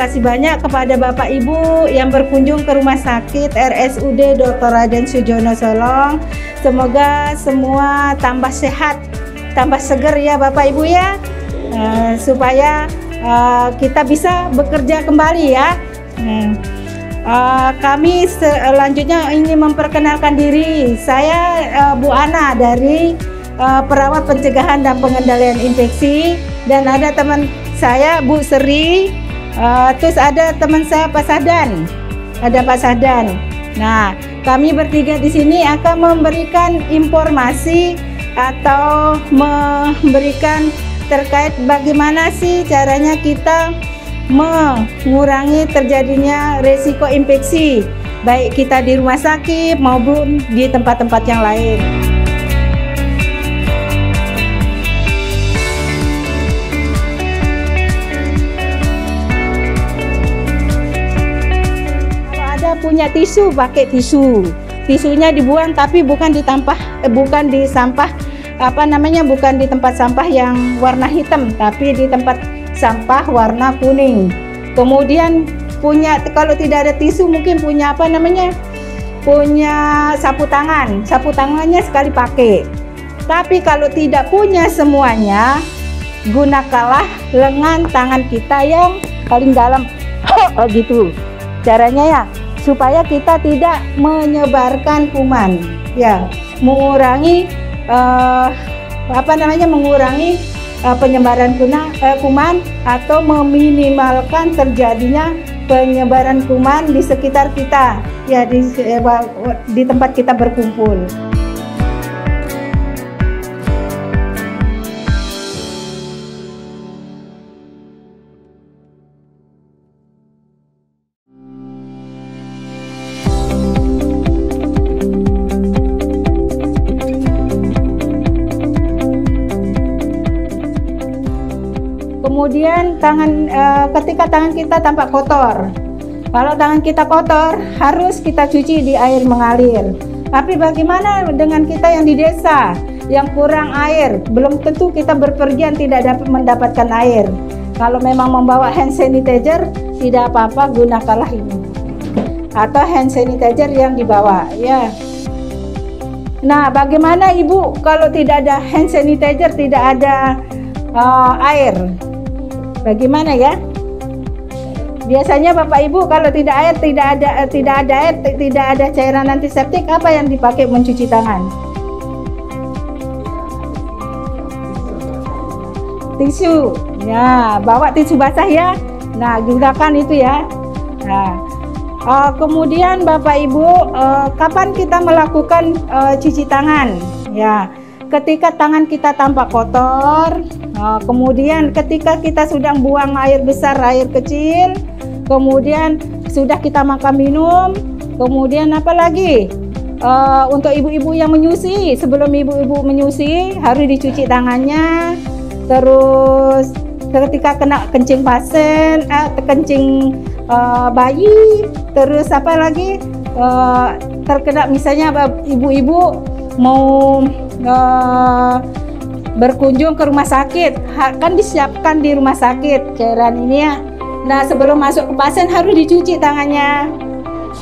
kasih banyak kepada Bapak Ibu yang berkunjung ke Rumah Sakit RSUD Dr. Raden Sujono Solong. Semoga semua tambah sehat, tambah seger ya Bapak Ibu ya, supaya kita bisa bekerja kembali ya. Kami selanjutnya ingin memperkenalkan diri. Saya Bu Ana dari Perawat Pencegahan dan Pengendalian Infeksi, dan ada teman saya Bu Seri, terus ada teman saya Pak Sahdan, ada Pak Sahdan. Nah, kami bertiga di sini akan memberikan informasi atau memberikan terkait bagaimana sih caranya kita mengurangi terjadinya resiko infeksi, baik kita di rumah sakit maupun di tempat-tempat yang lain. Punya tisu, pakai tisu. Tisunya dibuang tapi bukan di sampah, bukan di tempat sampah yang warna hitam, tapi di tempat sampah warna kuning. Kemudian punya, kalau tidak ada tisu mungkin punya punya sapu tangan. Sapu tangannya sekali pakai. Tapi kalau tidak punya semuanya, gunakanlah lengan tangan kita yang paling dalam. Oh gitu. Caranya ya, supaya kita tidak menyebarkan kuman, ya, mengurangi penyebaran kuman atau meminimalkan terjadinya penyebaran kuman di sekitar kita, ya, di tempat kita berkumpul. Kemudian ketika tangan kita tampak kotor, kalau tangan kita kotor harus kita cuci di air mengalir. Tapi bagaimana dengan kita yang di desa yang kurang air? Belum tentu kita berpergian tidak dapat mendapatkan air. Kalau memang membawa hand sanitizer, tidak apa-apa, gunakanlah ini atau hand sanitizer yang dibawa, ya. Nah, bagaimana Ibu kalau tidak ada hand sanitizer, tidak ada air? Bagaimana ya? Biasanya Bapak Ibu kalau tidak ada cairan antiseptik, apa yang dipakai mencuci tangan? Tisu. Ya, bawa tisu basah ya. Nah, gunakan itu ya. Nah, kemudian Bapak Ibu, kapan kita melakukan cuci tangan? Ya, ketika tangan kita tampak kotor. Kemudian ketika kita sudah buang air besar, air kecil, kemudian sudah kita makan minum, kemudian apa lagi? Untuk ibu-ibu yang menyusui, sebelum ibu-ibu menyusui harus dicuci tangannya. Terus ketika kena kencing pasien, kencing bayi, terus apa lagi? Terkena misalnya ibu-ibu mau berkunjung ke rumah sakit, kan disiapkan di rumah sakit cairan ini ya. Nah, sebelum masuk ke pasien harus dicuci tangannya.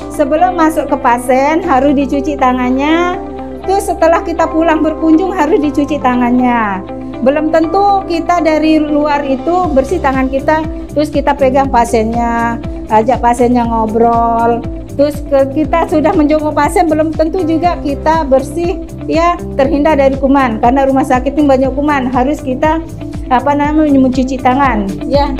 Sebelum masuk ke pasien harus dicuci tangannya. Terus setelah kita pulang berkunjung harus dicuci tangannya. Belum tentu kita dari luar itu bersih tangan kita, terus kita pegang pasiennya, ajak pasiennya ngobrol. Terus kita sudah menjenguk pasien, belum tentu juga kita bersih, ya, terhindar dari kuman. Karena rumah sakit ini banyak kuman, harus kita mencuci tangan, ya.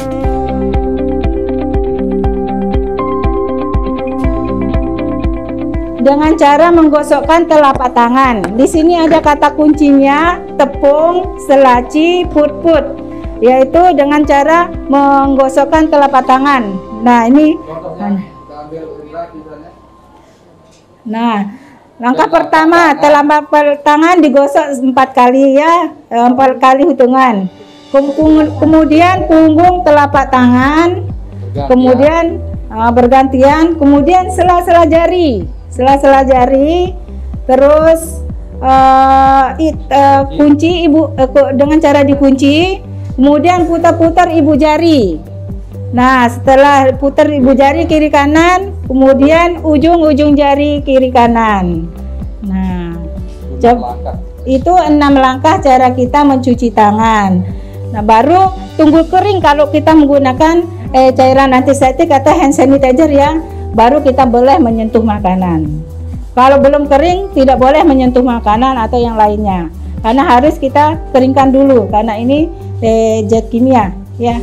Dengan cara menggosokkan telapak tangan. Di sini ada kata kuncinya, tepung, selaci, put-put, yaitu dengan cara menggosokkan telapak tangan. Nah, ini. Nah, langkah pertama, telapak tangan digosok 4 kali ya, 4 kali hitungan. Kemudian punggung telapak tangan, kemudian bergantian, kemudian sela-sela jari, terus kunci dengan cara dikunci, kemudian putar-putar ibu jari. Nah, setelah putar ibu jari kiri kanan, kemudian ujung-ujung jari kiri kanan. Nah, itu 6 langkah cara kita mencuci tangan. Nah, baru tunggu kering kalau kita menggunakan cairan antiseptik atau hand sanitizer ya, baru kita boleh menyentuh makanan. Kalau belum kering, tidak boleh menyentuh makanan atau yang lainnya. Karena harus kita keringkan dulu, karena ini zat kimia ya.